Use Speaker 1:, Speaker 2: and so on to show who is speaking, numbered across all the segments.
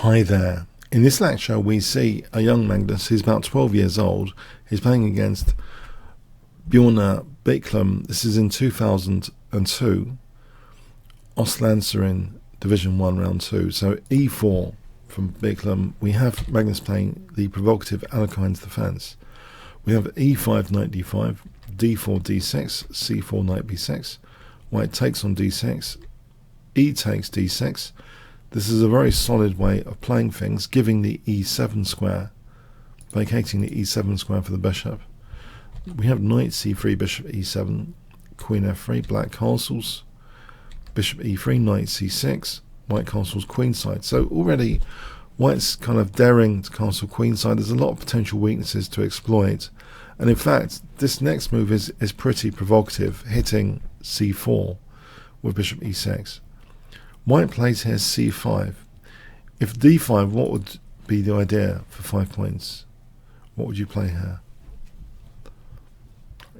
Speaker 1: Hi there. In this lecture we see a young Magnus who's about 12 years old. He's playing against Byklum. This is in 2002. Ostlancer in Division 1 round 2. So e4 from Byklum. We have Magnus playing the provocative Alekhine's defense. We have e5 knight d5, d4 d6, c4 knight b6. White takes on d6, e takes d6. This is a very solid way of playing things, giving the e7 square, vacating the e7 square for the bishop. We have knight c3, bishop e7, queen f3, black castles, bishop e3, knight c6, white castles queenside. So already white's kind of daring to castle queenside. There's a lot of potential weaknesses to exploit. And in fact, this next move is pretty provocative, hitting c4 with bishop e6. White plays here c5. If d5, what would be the idea for 5 points? What would you play here?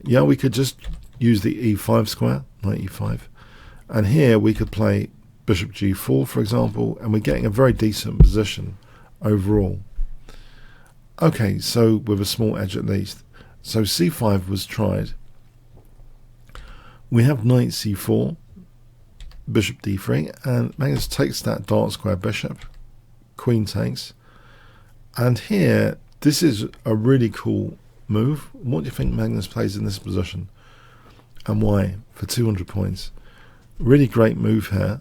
Speaker 1: Yeah, we could just use the e5 square, knight e5. And here we could play bishop g4, for example, and we're getting a very decent position overall. Okay, so with a small edge at least. So c5 was tried. We have knight c4, bishop d3, and Magnus takes that dark square bishop, queen takes, and here this is a really cool move. What do you think Magnus plays in this position, and why? For 200 points. Really great move here.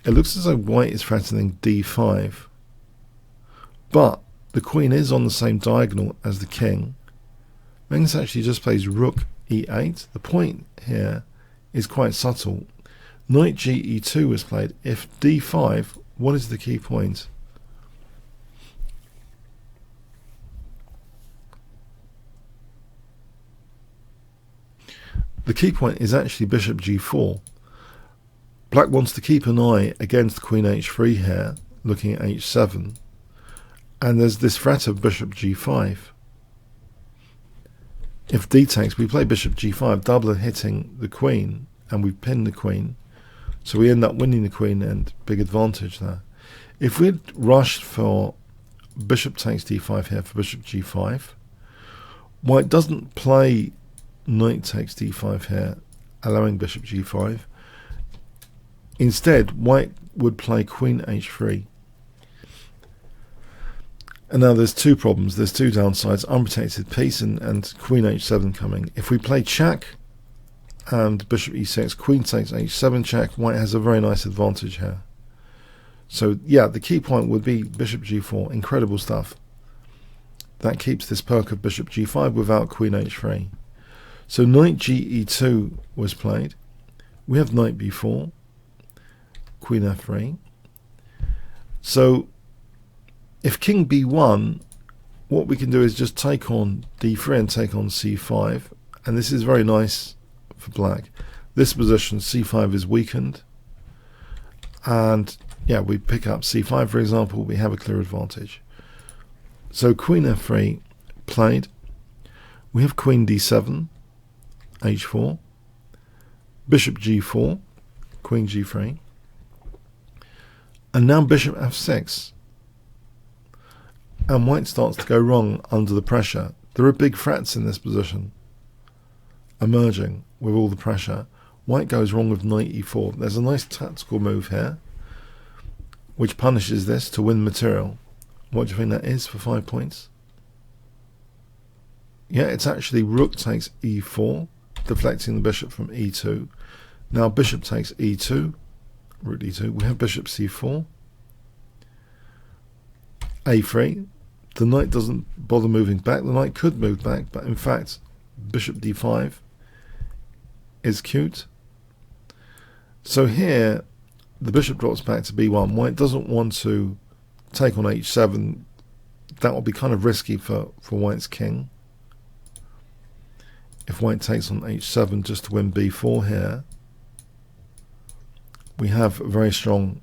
Speaker 1: It looks as though white is threatening d5, but the queen is on the same diagonal as the king. Magnus actually just plays rook e8. The point here is quite subtle. Knight ge2 was played. If d5, what is the key point? The key point is actually bishop g4. Black wants to keep an eye against queen h3 here, looking at h7. And there's this threat of bishop g5. If d takes, we play bishop g5, double hitting the queen, and we pin the queen. So we end up winning the queen and big advantage there. If we'd rushed for bishop takes d5 here for bishop g5, white doesn't play knight takes d5 here, allowing bishop g5. Instead, white would play queen h3. And now there's two problems, there's two downsides, unprotected piece and queen h7 coming. If we play check and bishop e6, queen takes h7 check, white has a very nice advantage here. So yeah, the key point would be bishop g4, incredible stuff. That keeps this perk of bishop g5 without queen h3. So knight ge2 was played. We have knight b4, queen f3. So if king b1, what we can do is just take on d3 and take on c5, and this is very nice for black. This position c5 is weakened, and yeah, we pick up c5 for example, we have a clear advantage. So queen f3 played. We have queen d7, h4, bishop g4, queen g3, and now bishop f6. And white starts to go wrong under the pressure. There are big threats in this position emerging with all the pressure. White goes wrong with knight e4. There's a nice tactical move here which punishes this to win material. What do you think that is for 5 points? Yeah, it's actually rook takes e4, deflecting the bishop from e2. Now bishop takes e2, rook d2. We have bishop c4, a3. The knight doesn't bother moving back. The knight could move back, but in fact bishop d5 is cute. So here the bishop drops back to b1. White doesn't want to take on h7. That will be kind of risky for white's king. If white takes on h7 just to win b4 here, we have a very strong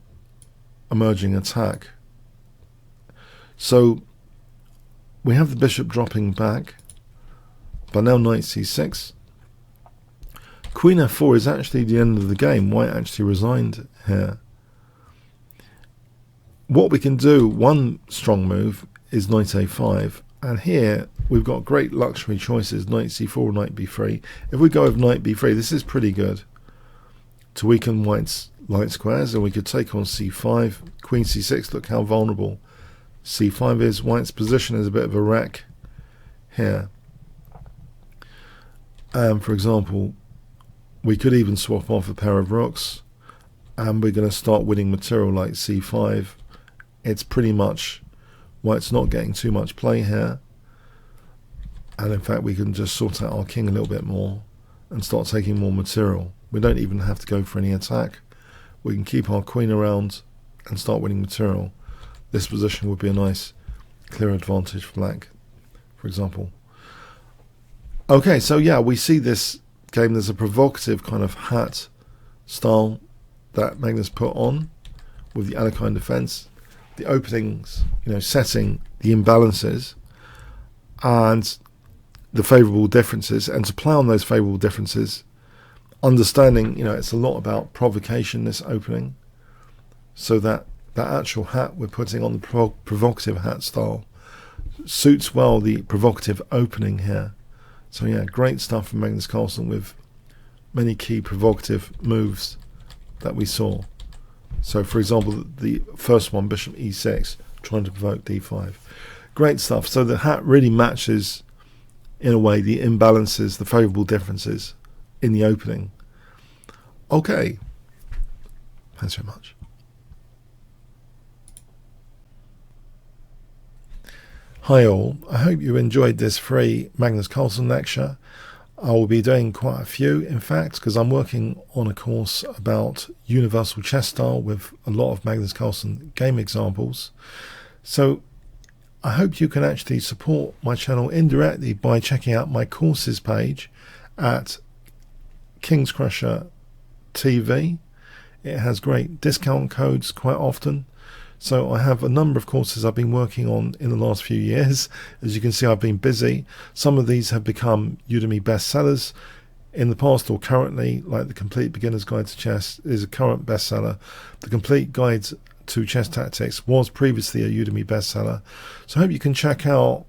Speaker 1: emerging attack. So we have the bishop dropping back, but now knight c6. Queen f4 is actually the end of the game. White actually resigned here. what we can do, one strong move is knight a5, and here we've got great luxury choices, knight c4, knight b3. If we go with knight b3, this is pretty good to weaken white's light squares, and we could take on c5, queen c6. Look how vulnerable c5 is. White's position is a bit of a wreck here. For example, we could even swap off a pair of rooks, and we're going to start winning material like c5. It's pretty much white's not getting too much play here, and in fact we can just sort out our king a little bit more and start taking more material. We don't even have to go for any attack. We can keep our queen around and start winning material. This position would be a nice clear advantage for black, for example. Okay, so yeah, we see this game, there's a provocative kind of hat style that Magnus put on with the Alekhine defense, the openings, setting the imbalances and the favorable differences, and to play on those favorable differences, understanding, it's a lot about provocation, this opening, so that actual hat we're putting on the provocative hat style suits well the provocative opening here. So yeah, great stuff from Magnus Carlsen with many key provocative moves that we saw. So for example, the first one, bishop e6, trying to provoke d5. Great stuff. So the hat really matches, in a way, the imbalances, the favourable differences in the opening. Okay. Thanks very much. Hi all, I hope you enjoyed this free Magnus Carlsen lecture. I will be doing quite a few, in fact, because I'm working on a course about universal chess style with a lot of Magnus Carlsen game examples. So I hope you can actually support my channel indirectly by checking out my courses page at Kingscrusher TV. It has great discount codes quite often. So I have a number of courses I've been working on in the last few years. As you can see, I've been busy. Some of these have become Udemy bestsellers in the past or currently, like the Complete Beginner's Guide to Chess is a current bestseller. The Complete Guide to Chess Tactics was previously a Udemy bestseller. So I hope you can check out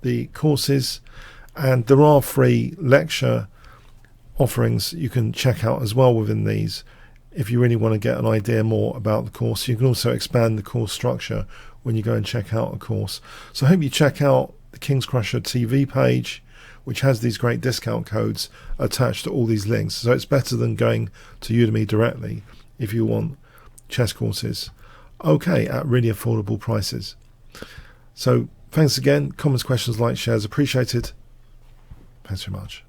Speaker 1: the courses, and there are free lecture offerings you can check out as well within these. If you really want to get an idea more about the course, you can also expand the course structure when you go and check out a course. So I hope you check out the Kingscrusher TV page, which has these great discount codes attached to all these links. So it's better than going to Udemy directly if you want chess courses, okay, at really affordable prices. So thanks again. Comments, questions, likes, shares appreciated. Thanks very much.